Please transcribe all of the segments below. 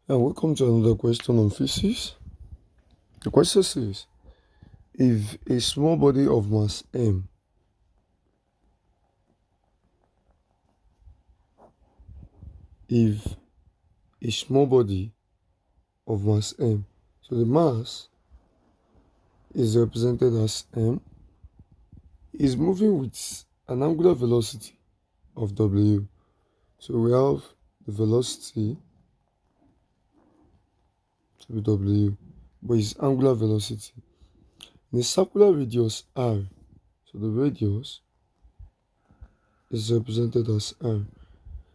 And welcome to another question on physics. The question says, if a small body of mass m, if a small body of mass m, so the mass is represented as m, is moving with an angular velocity of w. So we have the velocity to be w, but it's angular velocity. In a circular radius r, so the radius is represented as r.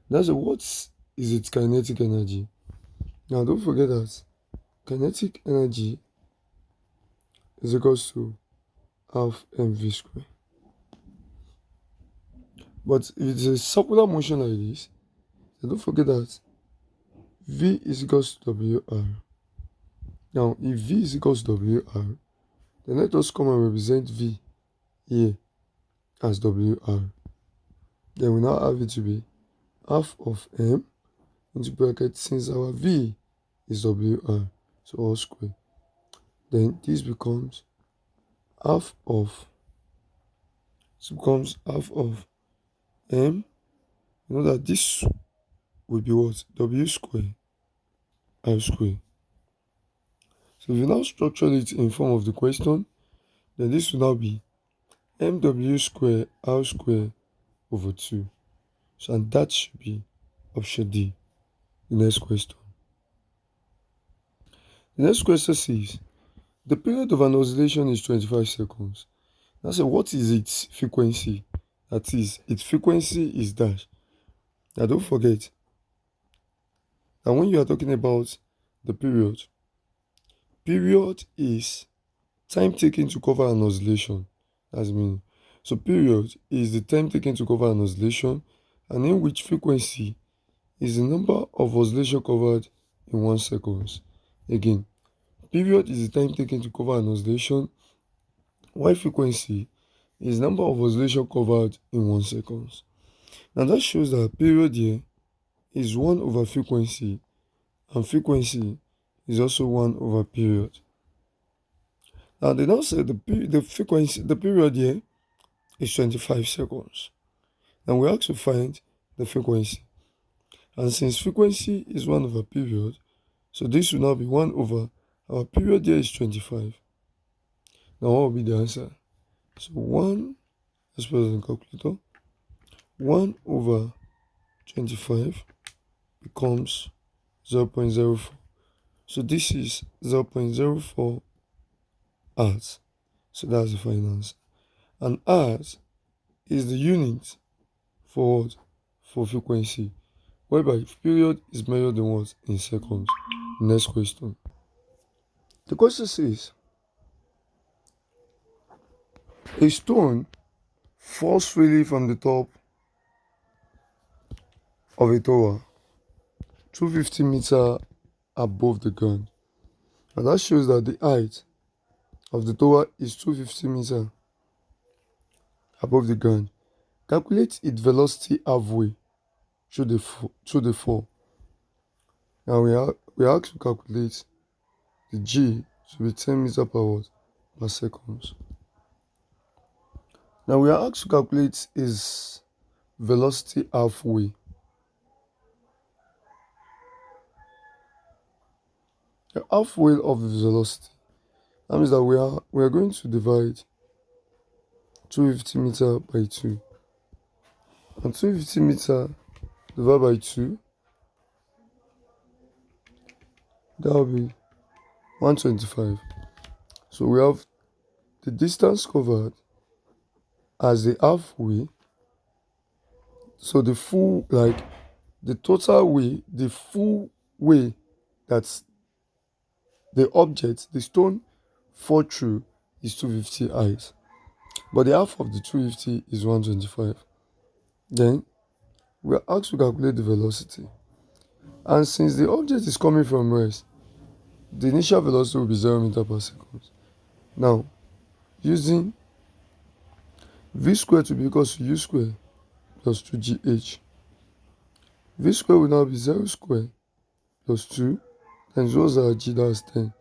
That's what is its kinetic energy. Now don't forget that kinetic energy is equals to half mv square. But if it's a circular motion like this, then don't forget that v is equals to wr. Now if v is equals to wr, then let us come and represent v here as wr. Then we now have it to be half of m into bracket, since our v is wr, so all square. Then this becomes half of m. You know that this will be what? W square r square. So if you now structure it in form of the question, then this will now be mw square r square over 2. So and that should be option D, the next question. The next question says, the period of an oscillation is 25 seconds. Now say, what is its frequency? That is, its frequency is dash. Now don't forget that when you are talking about the period is time taken to cover an oscillation. That's meaning. So period is the time taken to cover an oscillation, and in which frequency is the number of oscillation covered in 1 second. Again, period is the time taken to cover an oscillation, while frequency is the number of oscillation covered in 1 second. Now that shows that period here is 1 over frequency, and frequency is also 1 over period. Now they now say the period here is 25 seconds. And we have to find the frequency. And since frequency is 1 over period, so this will now be 1 over, our period here is 25. Now what will be the answer? So 1, let's put it on the calculator. 1 over 25 becomes 0.04. So this is 0.04 hours. So that's the final answer. And hours is the unit for what? For frequency, whereby period is measured in what? In seconds. Next question. The question says, a stone falls freely from the top of a tower 250 meters above the ground. And that shows that the height of the tower is 250 meters above the ground. Calculate its velocity halfway through the fall. Now we are asked to calculate the g to be 10 meters per second. Now we are asked to calculate its velocity halfway. The halfway of the velocity. That means that we are going to divide 250 meters by 2. And 250 meters divided by 2, that will be 125. So we have the distance covered as the halfway. So the full, like the total way, the full way that's the object, the stone fall through is 250 eyes. But the half of the 250 is 125. Then we are asked to calculate the velocity. And since the object is coming from rest, the initial velocity will be 0 meters per second. Now, using v squared to be equal to u squared plus 2gh. V squared will now be 0 squared plus 2 times what's our g, that's 10.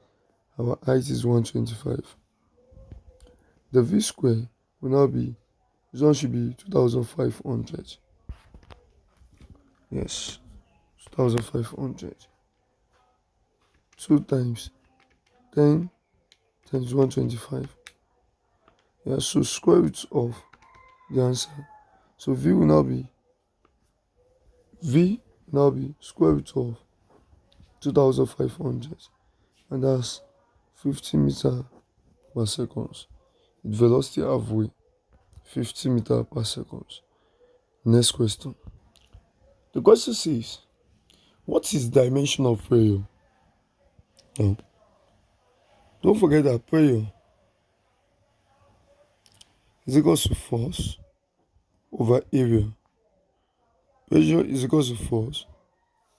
Our height is 125. The v square will now be, this one should be 2500. Yes, 2500. 2 times 10 times 125. Yeah, so square root of the answer. So v will now be square root of 2500, and that's 50 meter per second. With velocity halfway, 50 meter per second. Next question. The question says, what is dimension of pressure? Now, don't forget that pressure is equal to force over area. Pressure is equal to force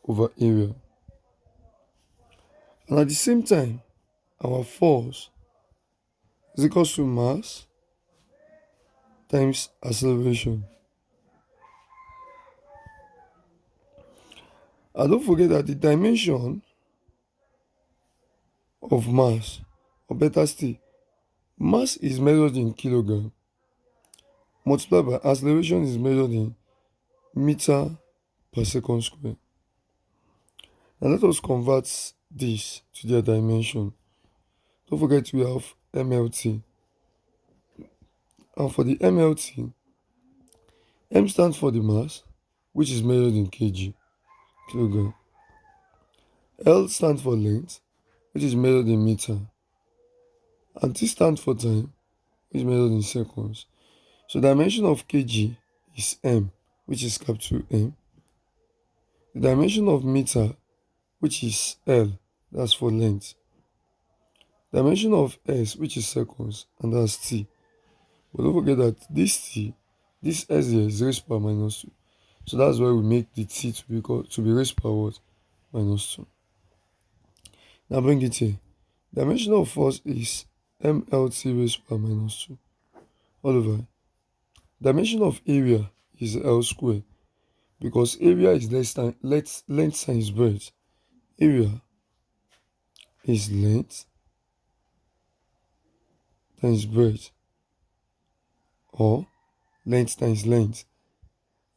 over area. And at the same time, our force is equal to mass times acceleration. And don't forget that the dimension of mass, or better still, mass is measured in kilogram, multiplied by acceleration is measured in meter per second square. Now let us convert this to their dimension. Don't forget we have MLT. And for the MLT, M stands for the mass, which is measured in kg, kilogram. L stands for length, which is measured in meter. And T stands for time, which is measured in seconds. So dimension of kg is M, which is capital M. The dimension of meter, which is L, that's for length. Dimension of S, which is seconds, and that's T. But don't forget that this S here is raised power minus 2. So that's why we make the T to be raised power what? Minus 2. Now bring it here. Dimension of force is MLT raised power minus 2. All over. Dimension of area is L square, because area is length times breadth. Area is length times breadth, or length times length.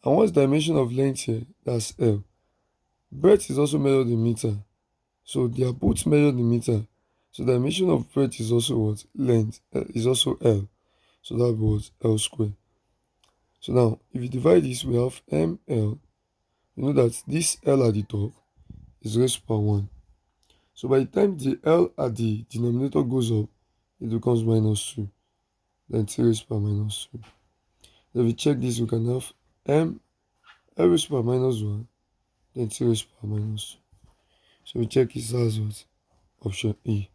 And what's dimension of length here? That's L. Breadth is also measured in meter, so they are both measured in meter. So dimension of breadth is also what? Length is also L. So that was L square. So now, if you divide this, we have ML. You know that this L at the top is raised to power 1. So by the time the L at the denominator goes up, it becomes minus 2. Then T raised to power minus 2. Then if we check this, we can have M L raised to power minus 1, then T raised to power minus 2. So we check it as what? Option E.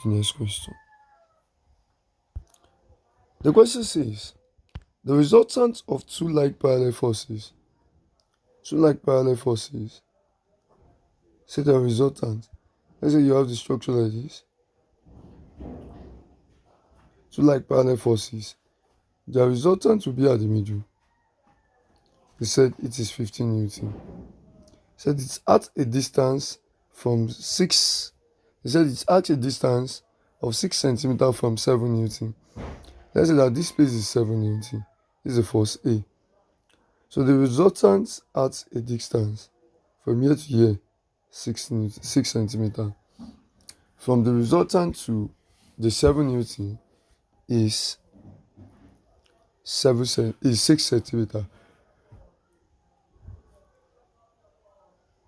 The next question. The question says, the resultant of two like parallel forces. Say the resultant. Let's say you have the structure like this. Two like parallel forces. The resultant will be at the middle. They said it is 15 Newton. Said it's at a distance from 6. They said it's at a distance of 6 centimeters from 7 Newton. Let's say that this place is 7 Newton. This is the force A. So the resultant at a distance from here to here, 6 centimeters. From the resultant to the 7 Newton is 6 centimeters.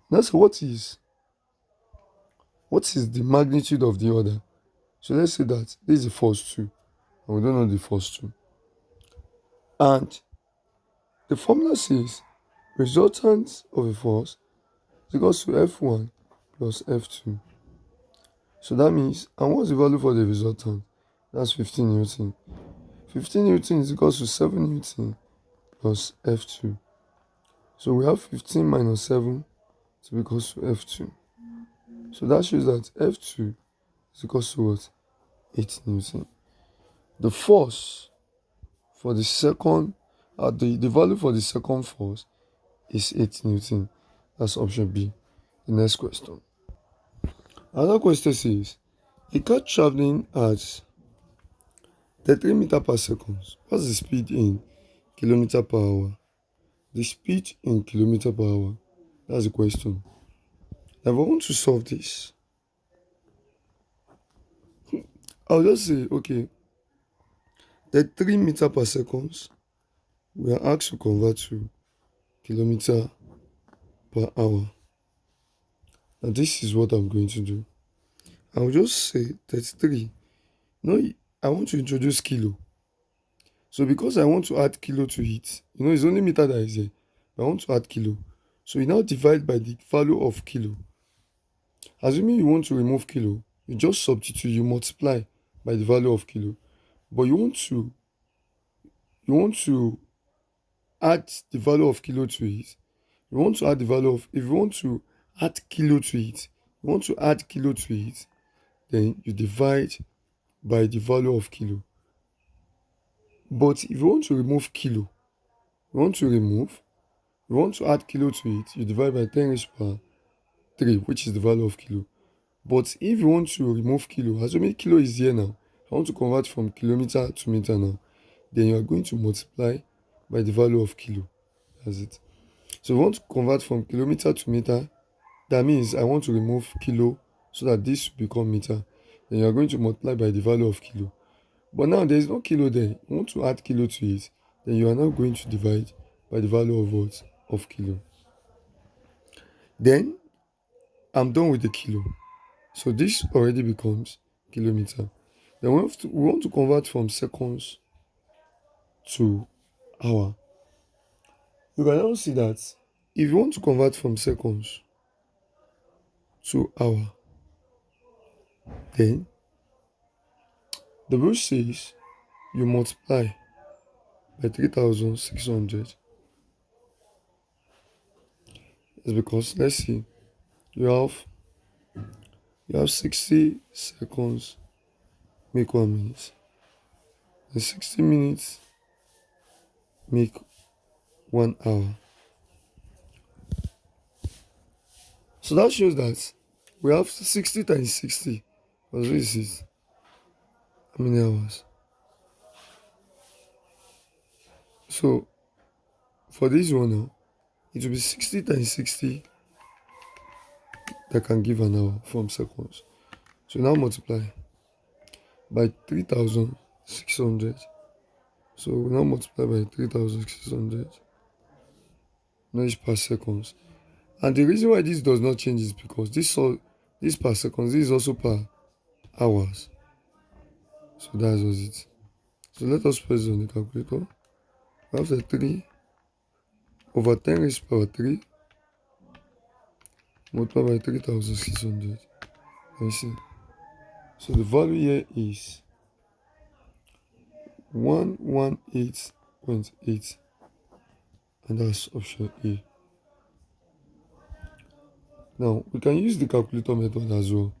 Now, so what is the magnitude of the other? So let's say that this is the force 2, and we don't know the force 2. And the formula says resultant of a force is equal to F1 plus F2. So that means, and what's the value for the resultant? That's 15 Newton. 15 Newton is equal to 7 Newton plus F2. So we have 15 minus 7 to be equal to F2. So that shows that F2 is equal to what? 8 Newton. The force for the second, the value for the second force is 8 Newton. That's option B. The next question. Another question says, a car traveling at 33 meter per second. What's the speed in kilometer per hour? The speed in kilometer per hour. That's the question. Now, if I want to solve this, I'll just say, okay, 33 meter per second, we are asked to convert to kilometer per hour. Now, this is what I'm going to do. I'll just say 33. No, I want to introduce kilo. So because I want to add kilo to it, it's only meter that is here. But I want to add kilo. So you now divide by the value of kilo. Assuming you want to remove kilo, you just substitute, you multiply by the value of kilo. But you want to add the value of kilo to it. You want to add the value of, if you want to add kilo to it, you want to add kilo to it, then you divide by the value of kilo. But if you want to remove kilo, you want to add kilo to it, you divide by 10 raised per 3, which is the value of kilo. But if you want to remove kilo, assuming kilo is here now, I want to convert from kilometer to meter now, then you are going to multiply by the value of kilo. That's it. So if you want to convert from kilometer to meter, that means I want to remove kilo so that this will become meter. Then you are going to multiply by the value of kilo. But now there is no kilo there. You want to add kilo to it, then you are now going to divide by the value of what? Of kilo. Then I'm done with the kilo. So this already becomes kilometer. Then we want to convert from seconds to hour. You can now see that if you want to convert from seconds to hour, then the rule says you multiply by 3600. It's because, let's see, you have 60 seconds make 1 minute. And 60 minutes make 1 hour. So that shows that we have 60 times 60. Because this is how many hours? So for this one now, it will be 60 times 60 that can give an hour from seconds. So now multiply by 3600. So we now multiply by 3600. Now it's per seconds. And the reason why this does not change is because this per seconds, this is also per hours. So that's was it. So let us press on the calculator. We have the 3 over 10 raised to power 3 multiplied by 3600. You see. So the value here is 118.8, and that's option A. Now we can use the calculator method as well.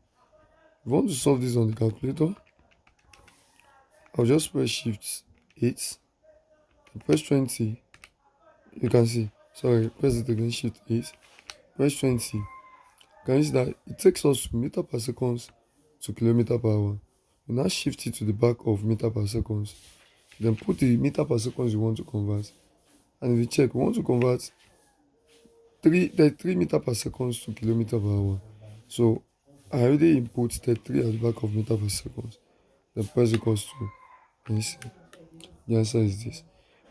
If you want to solve this on the calculator, I'll just press shift 8, press 20. You can see, sorry, press it again, shift 8, press 20. You can see that it takes us to meter per seconds to kilometer per hour. You now shift it to the back of meter per seconds. Then put the meter per seconds you want to convert. And if you check, we want to convert 3 meter per seconds to kilometer per hour. So I already input 33 at the back of meter per seconds. Then press equals to, and you see, the answer is this.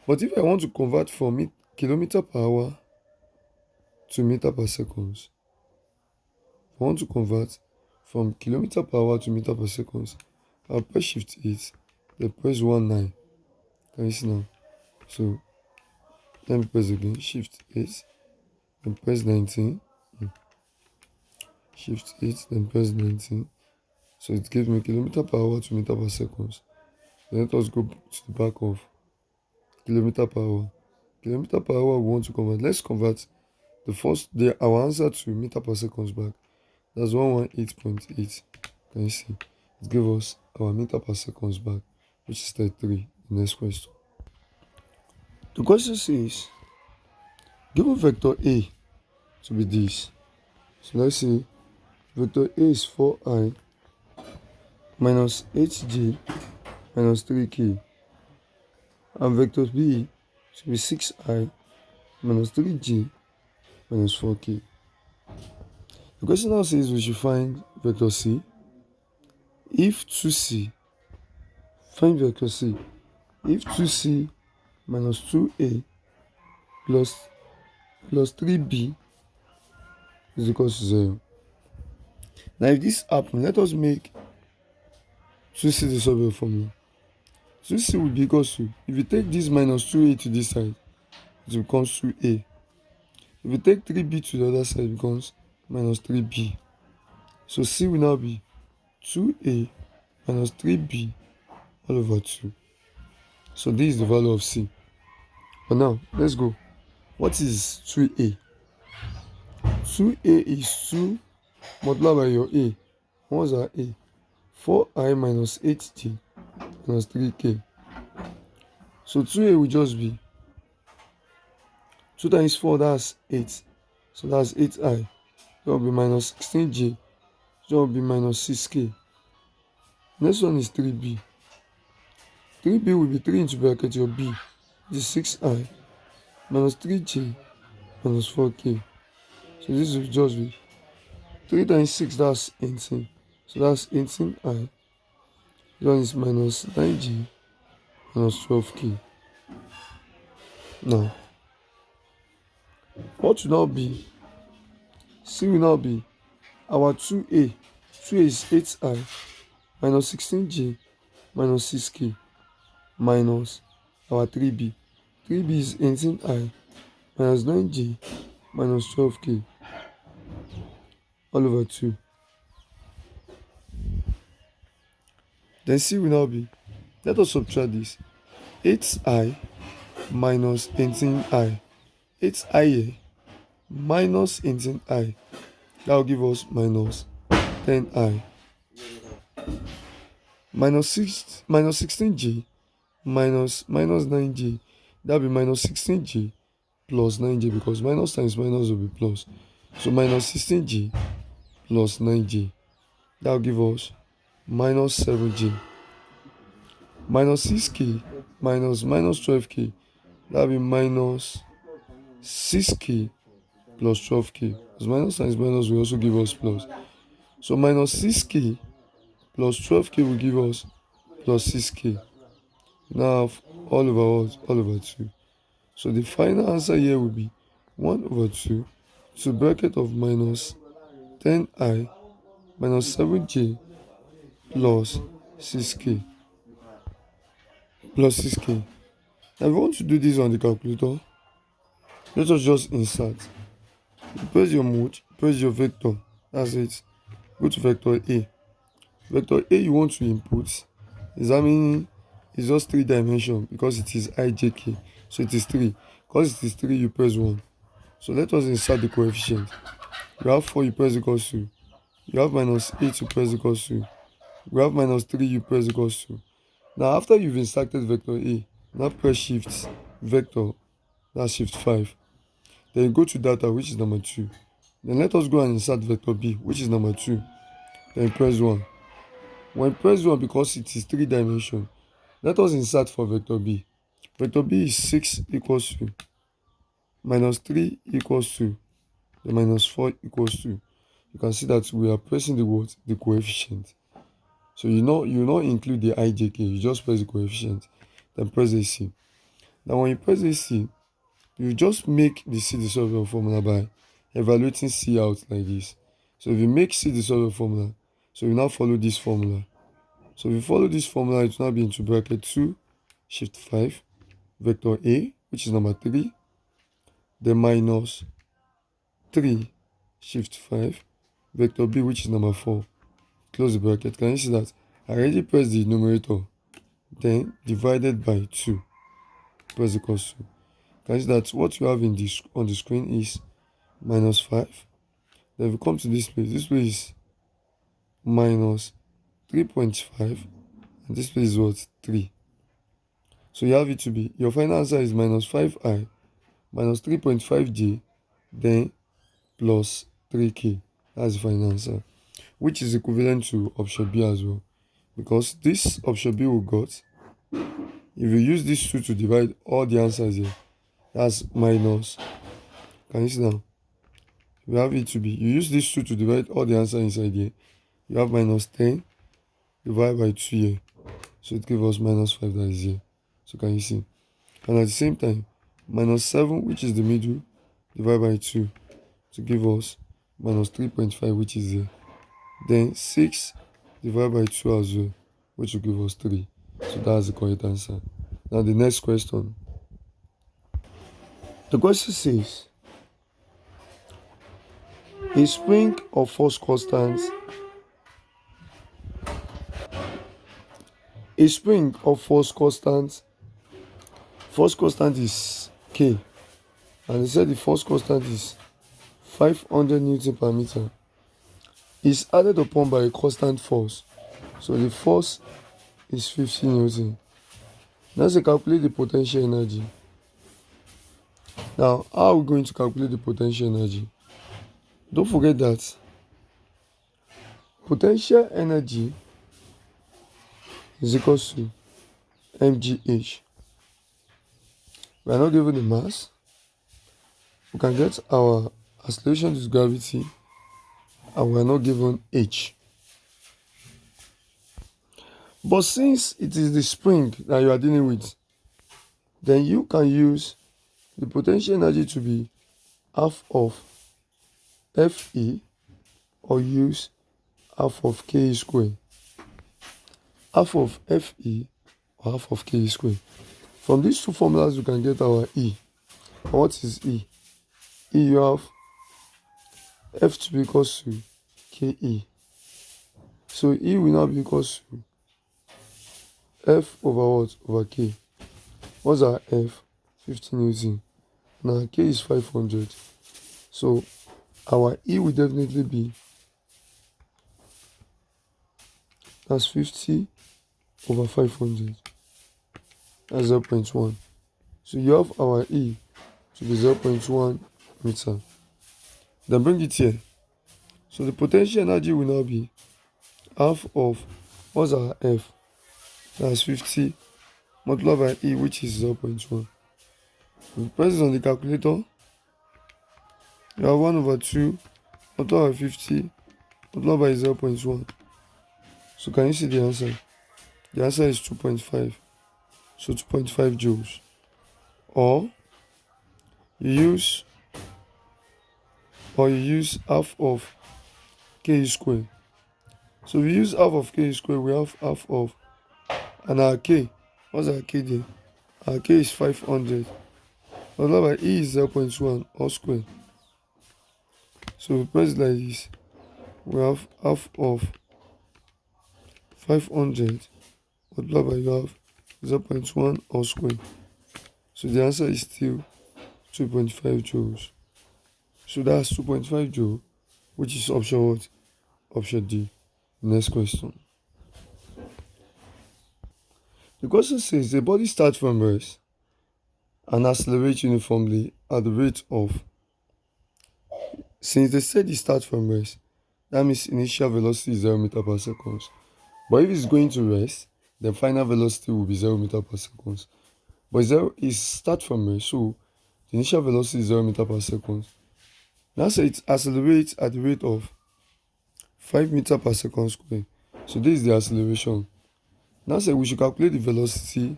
But if I want to convert from kilometer per hour to meter per seconds, if I want to convert from kilometer per hour to meter per seconds, I'll press shift 8, then press 19. Can you see now? So let me press again, shift 8, then press 19. Shift 8, then press 19. So it gives me kilometer per hour to meter per seconds. Then let us go to the back of kilometer per hour. Kilometer per hour we want to convert. Let's convert our answer to meter per seconds back. That's 118.8. Can you see? It gives us our meter per seconds back, which is 33. The next question. The question says, given vector A to be this. So let's say Vector A is 4i minus 8j minus 3k. And vector B should be 6i minus 3j minus 4k. The question now says we should find vector C. If 2c, find vector C. If 2c minus 2a plus 3b is equal to 0. Now if this happens, let us make 2c the solvable formula. 2c will be equal to, if you take this minus 2a to this side, it becomes 2a. If you take 3b to the other side, it becomes minus 3b. So c will now be 2a minus 3b all over 2. So this is the value of c. But now, let's go. What is 2a? 2a is 2 multiplied by your a. What was our a? 4i minus 8j minus 3k. So 2a will just be 2 times 4, that's 8. So that's 8i. That will be minus 16j. That will be minus 6k. Next one is 3b. 3b will be 3 into bracket your b. This is 6i minus 3j minus 4k. So this will just be 3 times 6, that's 18. So that's 18i. This one is minus 9j minus 12k. Now, what will now be? C will now be our 2a. 2a is 8i minus 16j minus 6k minus our 3b. 3b is 18i minus 9j minus 12k all over 2. Then c will now be, let us subtract this, 8i minus 18i. 8i here minus 18i. That will give us minus 10i. Minus 16j minus 9j. That will be minus 16j plus 9j, because minus times minus will be plus. So minus 16j plus 9j. That will give us minus 7j. Minus 6k minus 12k. That will be minus 6k plus 12k. Because minus times minus will also give us plus. So minus 6k plus 12k will give us plus 6k. Now all over what? All over 2. So the final answer here will be 1 over 2 to bracket of minus 10i minus 7j plus 6k. Plus 6k. Now if you want to do this on the calculator, let us just insert. You press your mode, press your vector. That's it. Go to vector A. Vector A you want to input. Examining is just 3 dimension because it is ijk. So it is 3. Because it is 3, you press 1. So let us insert the coefficient. You have 4, you press equals to. You have minus 8, you press equals to. You have minus 3, you press equals to. Now after you've inserted vector A, now press shift vector, that's shift 5. Then you go to data, which is number 2. Then let us go and insert vector B, which is number 2. Then press 1. When press 1, because it is 3 dimension, let us insert for vector B. Vector B is 6 equals to minus 3 equals to the minus 4 equals to. You can see that we are pressing the what? The coefficient. So you not include the ijk, you just press the coefficient, then press AC. Now when you press AC, you just make the C the solvable formula by evaluating C out like this. So if you make C the solvable formula, so you now follow this formula. So if you follow this formula, it will now be into bracket 2, shift 5, vector A, which is number 3, then minus 3, shift 5, vector B, which is number 4. Close the bracket. Can you see that? I already pressed the numerator, then divided by 2. Press equals to. Can you see that what you have in this on the screen is minus 5. Then if you come to this place is minus 3.5, and this place is what? 3. So you have it to be, your final answer is minus 5i minus 3.5j then plus 3k. That's the final answer. which is equivalent to option B as well. Because this option B we got, if you use this 2 to divide all the answers here, that's minus. Can you see now? We have it to be. You use this 2 to divide all the answers inside here. You have minus 10 divided by 2 here. So it gives us minus 5 that is here. So can you see? And at the same time, minus 7, which is the middle, divided by 2 to give us minus 3.5, which is here. Then 6 divided by 2 as well, which will give us 3. So that's the correct answer. Now the next question. The question says, a spring of force constant is force constant is K, and they said the force constant is 500 Newton per meter, is added upon by a constant force. So the force is 50 Newton. Now say calculate the potential energy. Now, how are we going to calculate the potential energy? Don't forget that potential energy is equal to mgh. We are not given the mass. We can get our acceleration due to gravity, and we are not given h. But since it is the spring that you are dealing with, then you can use the potential energy to be half of Fe, or use half of Ke squared. Half of Fe or half of Ke squared. From these two formulas, we can get our E. And what is E? E, you have F to be equals to Ke. So E will now be equals to F over what? Over K. What's our F? 50 Newton. Now K is 500. So our E will definitely be, that's 50 over 500. That's 0.1. So you have our E to be 0.1 meter. Then bring it here. So the potential energy will now be half of, what's our F? That's 50 multiplied by E, which is 0.1. If you press it on the calculator, you have 1 over 2 multiplied by 50 multiplied by 0.1. So can you see the answer? The answer is 2.5. So 2.5 joules. Or you use half of K squared. So we use half of K squared, we have half of, and our K, what's our K there? Our K is 500. Multiplied by E is 0.1 all squared. So we press it like this. We have half of 500 multiplied by, you have 0.1 all squared. So the answer is still 2.5 joules. So that's 2.5 joule, which is option what? Option D. Next question. The question says the body starts from rest and accelerates uniformly at the rate of, since they said it starts from rest, that means initial velocity is 0 meter per second. But if it's going to rest, then final velocity will be 0 meter per second. But 0 is start from rest, so the initial velocity is 0 meter per second. Now say it accelerates at the rate of 5 meter per second square. So this is the acceleration. Now say we should calculate the velocity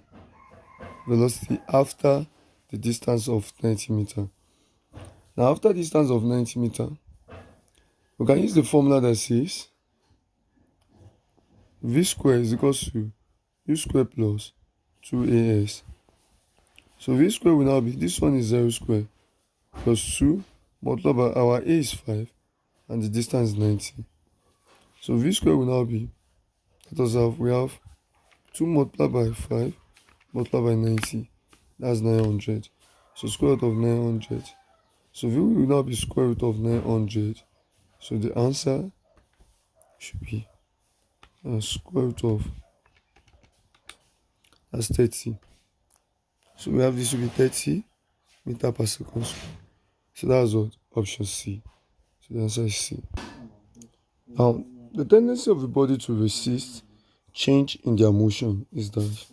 after the distance of 90 meter. Now after distance of 90 meter, we can use the formula that says v squared is equal to u squared plus 2as. So v squared will now be, this one is 0 squared plus 2 multiplied by our a is 5 and the distance is 90. So v squared will now be, we have 2 multiplied by 5 multiplied by 90, that's 900. So square root of 900. So v will now be square root of 900. So the answer should be square root of, that's 30. So we have this will be 30 meter per second square. So that's what option C. So the answer is C. Now The tendency of the body to resist change in their motion is that.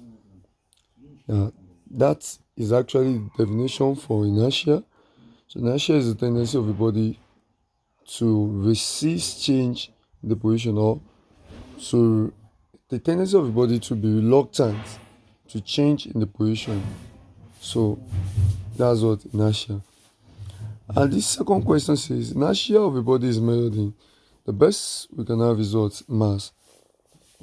Now, that is actually the definition for inertia. So inertia is the tendency of the body to resist change in the position, or to the tendency of the body to be reluctant to change in the position. So that's what inertia. And this second question says inertia of the body is measured in. The best we can have is what? Mass.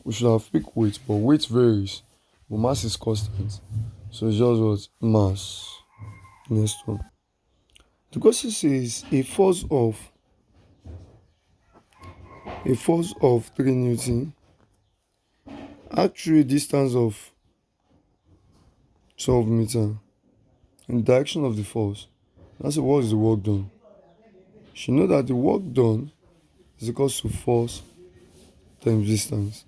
We should have picked weight, but weight varies, but mass is constant. So it's just what? Mass. Next one. The question says a force of 3 Newton act through a distance of 12 meter in the direction of the force. That's what is the work done. You should know that the work done is equal to force times distance.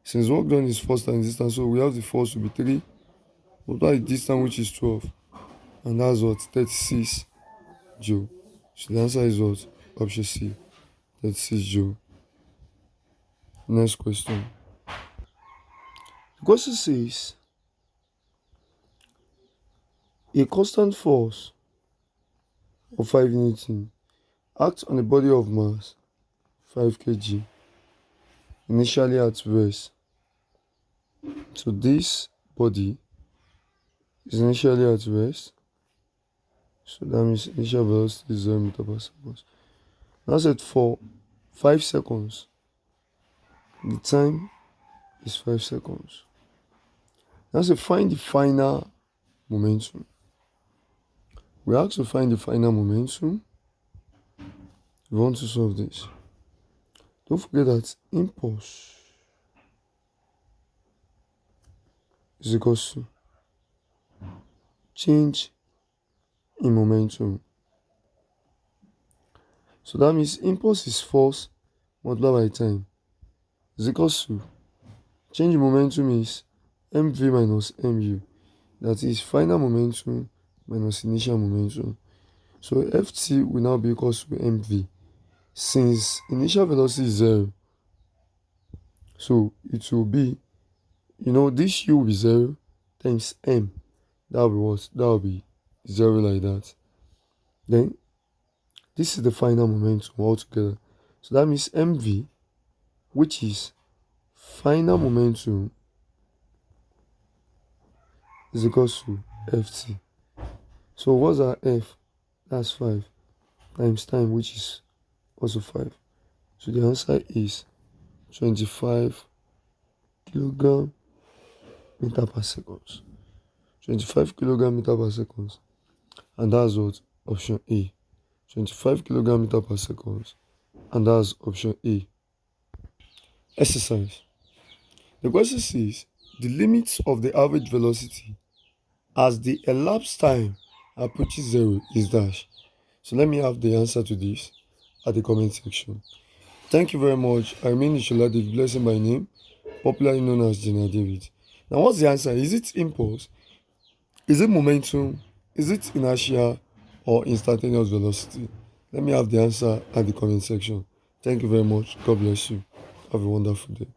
Since work done is force times distance, so we have the force to be 3, multiply the distance which is 12, and that's what? 36 joule. So the answer is what? Option C, 36 joule. Next question. The question says a constant force of 5 Newton acts on a body of mass 5 kg initially at rest. So this body is initially at rest. So that means initial velocity is 0 meter per second. Now set for 5 seconds. The time is 5 seconds. Now say find the final momentum. We have to find the final momentum. We want to solve this. Don't forget that impulse is equal to change in momentum. So that means impulse is force multiplied by time is equal to change in momentum is mv minus mu. That is final momentum minus initial momentum. So ft will now be equal to mv. Since initial velocity is 0, so it will be, this u will be 0 times m. That will be what? That will be 0 like that. Then this is the final momentum altogether. So that means mv, which is final momentum, is equal to ft. So what's our f? That's 5 times time, which is also 5. So the answer is 25 kilogram meter per second. 25 kilogram meter per second. And that's what? Option A. 25 kilogram meter per second. And that's option A. Exercise. The question says the limit of the average velocity as the elapsed time approaches 0 is dash. So let me have the answer to this at the comment section. Thank you very much. I remain Ishola David, blessing by name, popularly known as General David. Now what's the answer? Is it impulse? Is it momentum? Is it inertia or instantaneous velocity? Let me have the answer at the comment section. Thank you very much. God bless you. Have a wonderful day.